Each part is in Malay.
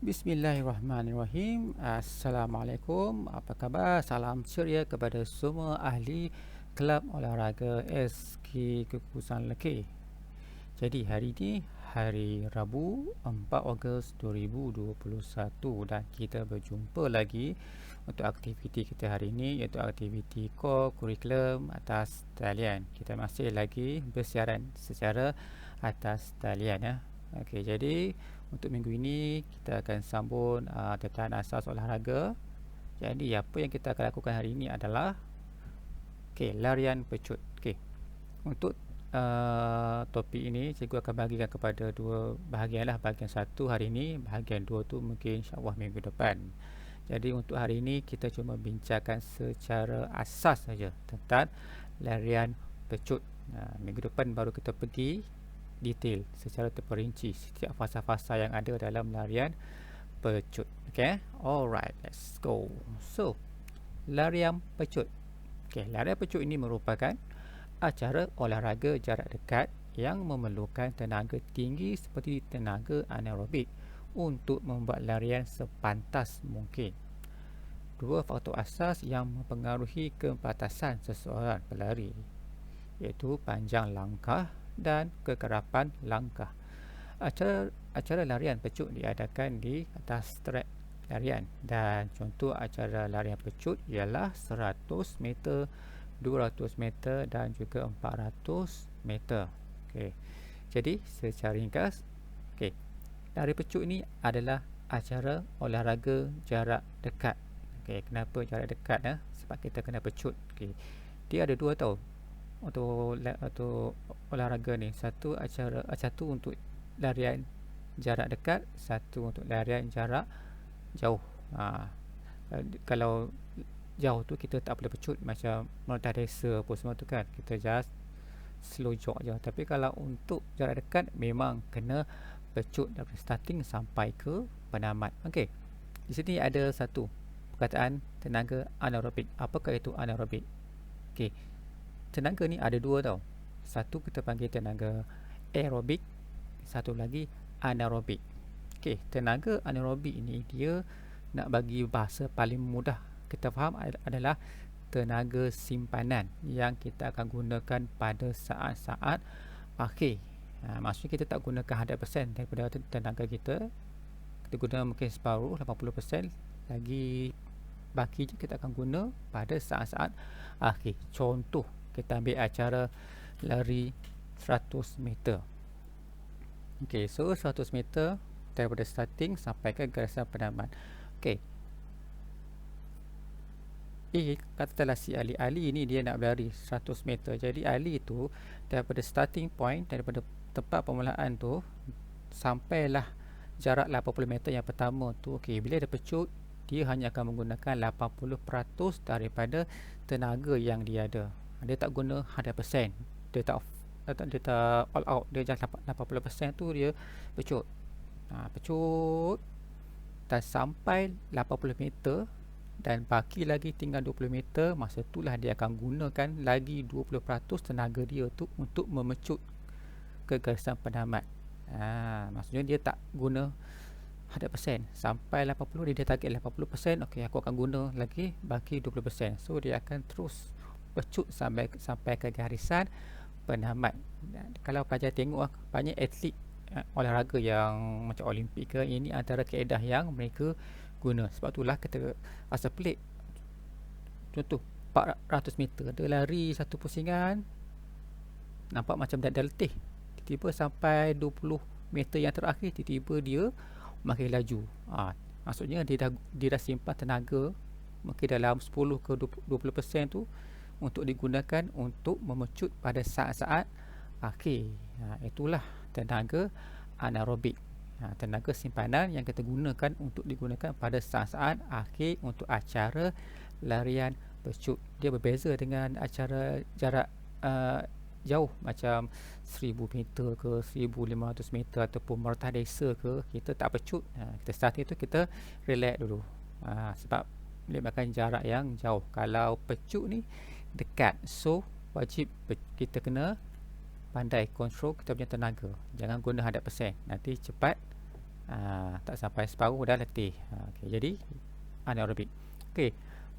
Bismillahirrahmanirrahim. Assalamualaikum. Apa khabar? Salam ceria kepada semua ahli Kelab Olahraga SK Kekusan Lekir. Jadi hari ini hari Rabu 4 Ogos 2021 dan kita berjumpa lagi untuk aktiviti kita hari ini, iaitu aktiviti core kurikulum atas talian. Kita masih lagi bersiaran secara atas talian ya. Okey, jadi untuk minggu ini kita akan sambung tentang asas olahraga. Jadi apa yang kita akan lakukan hari ini adalah larian pecut. Untuk topik ini cikgu akan bahagikan kepada dua bahagian lah. Bahagian satu hari ini, bahagian dua tu mungkin insya-Allah minggu depan. Jadi untuk hari ini kita cuma bincangkan secara asas saja tentang larian pecut. Minggu depan baru kita pergi detail secara terperinci setiap fasa-fasa yang ada dalam larian pecut. Okay, alright, let's go. So, larian pecut. Larian pecut ini merupakan acara olahraga jarak dekat yang memerlukan tenaga tinggi seperti tenaga anaerobik untuk membuat larian sepantas mungkin. Dua faktor asas yang mempengaruhi kepantasan seseorang pelari, iaitu panjang langkah dan kekerapan langkah. Acara larian pecut diadakan di atas trek larian dan contoh acara larian pecut ialah 100 meter, 200 meter dan juga 400 meter. Jadi secara ringkas, lari pecut ini adalah acara olahraga jarak dekat. Kenapa jarak dekat? Sebab kita kena pecut. Dia ada dua tau untuk olahraga ni. Satu untuk larian jarak dekat, satu untuk larian jarak jauh. Kalau jauh tu kita tak boleh pecut macam merendah desa apa semua tu kan, kita just slow jog je. Tapi kalau untuk jarak dekat memang kena pecut dari starting sampai ke penamat. Di sini ada satu perkataan tenaga anaerobik. Apakah itu anaerobik? Tenaga ni ada dua tau. Satu kita panggil tenaga aerobik, satu lagi anaerobik. Tenaga anaerobik ini dia nak bagi bahasa paling mudah kita faham adalah tenaga simpanan yang kita akan gunakan pada saat-saat akhir. Maksudnya kita tak gunakan 100% daripada tenaga kita. Kita guna mungkin separuh, 80% lagi baki je kita akan guna pada saat-saat akhir. Contoh, kita ambil acara lari 100 meter. So 100 meter daripada starting sampai ke garisan penamat. Katalah si Ali ni dia nak berlari 100 meter. Jadi Ali tu daripada starting point, daripada tempat permulaan tu sampailah jarak 80 meter yang pertama tu. Bila dia pecut, dia hanya akan menggunakan 80% daripada tenaga yang dia ada. Dia tak guna 100%. Dia tak all out. Dia just 80% tu dia pecut. Pecut dan sampai 80 meter dan baki lagi tinggal 20 meter. Masa itulah dia akan gunakan lagi 20% tenaga dia tu untuk memecut ke garisan penamat. Maksudnya dia tak guna 100%. Sampai 80 dia target 80%. Aku akan guna lagi baki 20%. So dia akan terus pecut sampai ke garisan penamat. Kalau pelajar tengok banyak atlet olahraga yang macam Olimpik ke, ini antara kaedah yang mereka guna. Sebab itulah kita rasa pelik. Contoh 400 meter dia lari satu pusingan, nampak macam dah letih. Tiba-tiba sampai 20 meter yang terakhir, tiba-tiba dia makin laju. Maksudnya dia dah simpan tenaga mungkin dalam 10 ke 20% tu untuk digunakan untuk memecut pada saat-saat akhir. Itulah tenaga anaerobik. Tenaga simpanan yang kita gunakan untuk digunakan pada saat-saat akhir untuk acara larian pecut. Dia berbeza dengan acara jarak jauh macam 1000 meter ke 1500 meter ataupun merendah desa ke. Kita tak pecut. Kita starting tu kita relax dulu. Sebab melibatkan jarak yang jauh. Kalau pecut ni dekat, so wajib kita kena pandai kontrol kita punya tenaga. Jangan guna 100%, nanti cepat Tak sampai separuh dah letih. Okay, jadi anaerobik. Okey,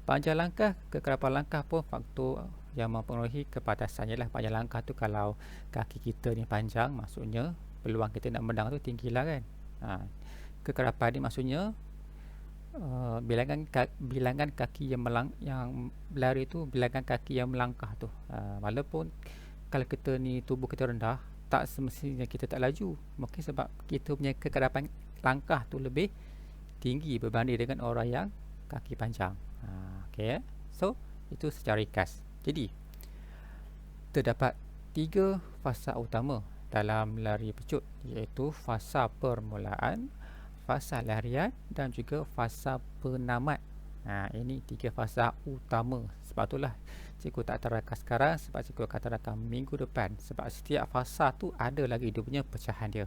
panjang langkah, kekerapan langkah pun faktor yang mempengaruhi kepatasan. Ialah panjang langkah tu kalau kaki kita ni panjang, maksudnya peluang kita nak menang tu tinggi lah kan. Kekerapan ni maksudnya bilangan kaki yang berlari tu, bilangan kaki yang melangkah tu. Walaupun kalau kita ni tubuh kita rendah, tak semestinya kita tak laju. Mungkin sebab kita punya kekerapan langkah tu lebih tinggi berbanding dengan orang yang kaki panjang. Okay, so itu secara ringkas. Jadi terdapat 3 fasa utama dalam lari pecut, iaitu fasa permulaan, fasa larian dan juga fasa penamat. Ini 3 fasa utama. Sebab itulah cikgu tak terangkan sekarang, sebab cikgu akan terangkan minggu depan. Sebab setiap fasa tu ada lagi dia punya pecahan dia.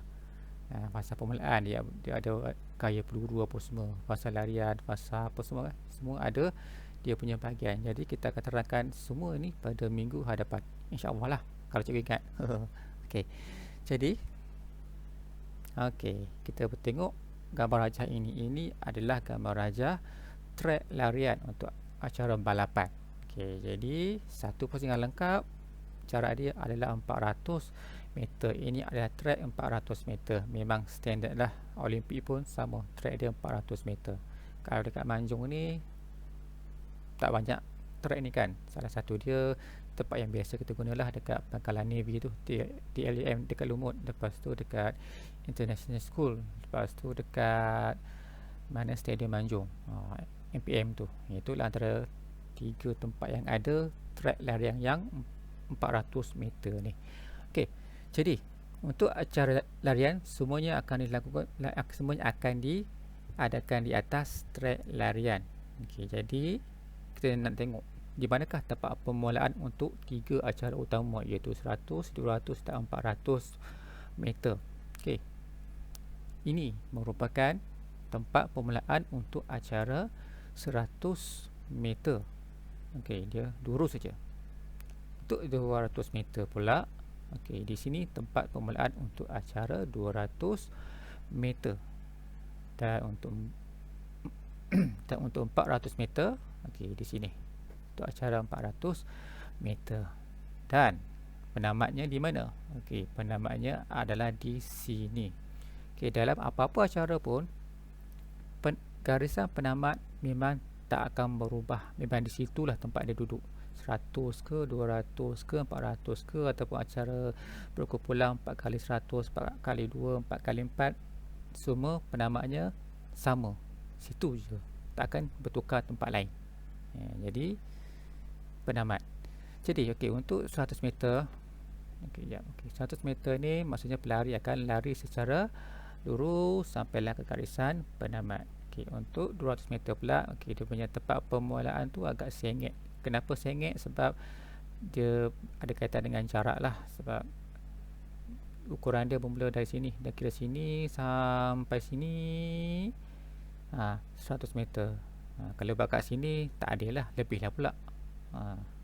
Fasa permulaan dia ada gaya peluru apa semua, fasa larian, fasa apa semua kan? Semua ada dia punya bahagian. Jadi kita akan terangkan semua ni pada minggu hadapan, insya-Allah lah, kalau cikgu ingat. Okey. Jadi kita bertengok gambar rajah ini. Ini adalah gambar rajah trek larian untuk acara balapan. Okey, jadi satu pusingan lengkap, jarak dia adalah 400 meter. Ini adalah trek 400 meter. Memang standard lah, Olimpik pun sama, trek dia 400 meter. Kalau dekat Manjung ni tak banyak trek ni kan. Salah satu dia tempat yang biasa kita gunalah dekat Pangkalan Navy tu, DLAM dekat Lumut, lepas tu dekat International School, lepas tu dekat mana Stadium Manjung, MPM tu. Itulah antara 3 tempat yang ada trek larian yang 400 meter ni. Okey, jadi untuk acara larian semuanya akan dilakukan, semuanya akan diadakan di atas trek larian. Okey, jadi kita nak tengok di manakah tempat permulaan untuk 3 acara utama, iaitu 100, 200 dan 400 meter. Okey, ini merupakan tempat permulaan untuk acara 100 meter. Okey, dia lurus saja. Untuk 200 meter pula, okey, di sini tempat permulaan untuk acara 200 meter. Dan untuk 400 meter, okey, di sini untuk acara 400 meter. Dan penamatnya di mana? Okey, penamatnya adalah di sini. Okey, dalam apa-apa acara pun garisan penamat memang tak akan berubah. Memang di situlah tempat dia duduk. 100 ke, 200 ke, 400 ke, ataupun acara berkumpulan 4x100, 4x2, 4x4, semua penamatnya sama. Situ je. Tak akan bertukar tempat lain. Jadi penamat. Jadi okey, untuk 100 meter, okey, 100 meter ni maksudnya pelari akan lari secara lurus sampailah ke garisan penamat. Okey, untuk 200 meter pula, okey, dia punya tempat permulaan tu agak sengit. Kenapa sengit? Sebab dia ada kaitan dengan jarak lah. Sebab ukuran dia bermula dari sini, dan kira sini sampai sini 100 meter. Kalau buat kat sini tak adil lah, lebih lah pula.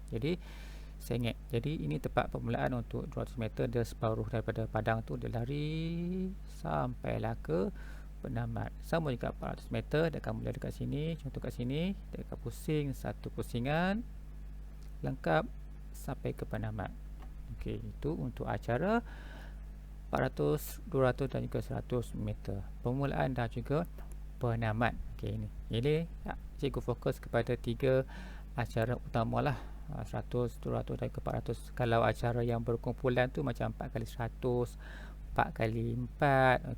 Jadi sengit. Jadi ini tempat permulaan untuk 200 meter. Dia separuh daripada padang tu, dia lari sampailah ke penamat. Sama juga 400 meter, dia akan mula dekat sini. Contoh kat sini, dia akan pusing satu pusingan lengkap sampai ke penamat. Okey, itu untuk acara 400, 200 dan juga 100 meter. Permulaan dan juga penamat. Okey, ini cikgu fokus kepada 3 acara utama lah, 100, 200 dan 400. Kalau acara yang berkumpulan tu macam 4x100, 4x4,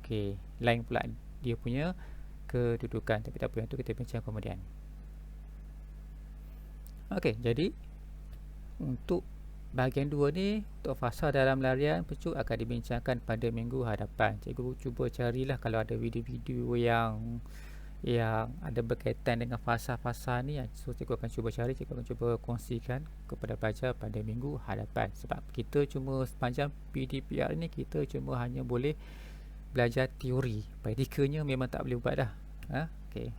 okey, lain pula dia punya kedudukan. Tapi tak apa, yang tu kita bincang kemudian. Okey, jadi untuk bahagian 2 ni, untuk fasa dalam larian pecut akan dibincangkan pada minggu hadapan. Cikgu cuba carilah kalau ada video-video yang ada berkaitan dengan fasa-fasa ni. So cikgu akan cuba cari, cikgu akan cuba kongsikan kepada pelajar pada minggu hadapan. Sebab kita cuma sepanjang PDPR ni, kita cuma hanya boleh belajar teori. Praktikalnya memang tak boleh buat dah. Okey.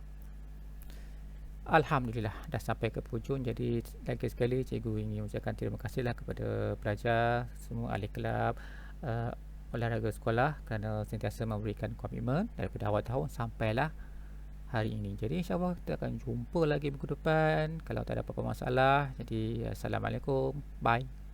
Alhamdulillah dah sampai ke penghujung. Jadi lagi sekali cikgu ingin ucapkan terima kasihlah kepada pelajar semua, ahli kelab, olahraga sekolah kerana sentiasa memberikan komitmen daripada awal tahun sampailah hari ini. Jadi insyaAllah kita akan jumpa lagi minggu depan kalau tak ada apa-apa masalah. Jadi Assalamualaikum. Bye.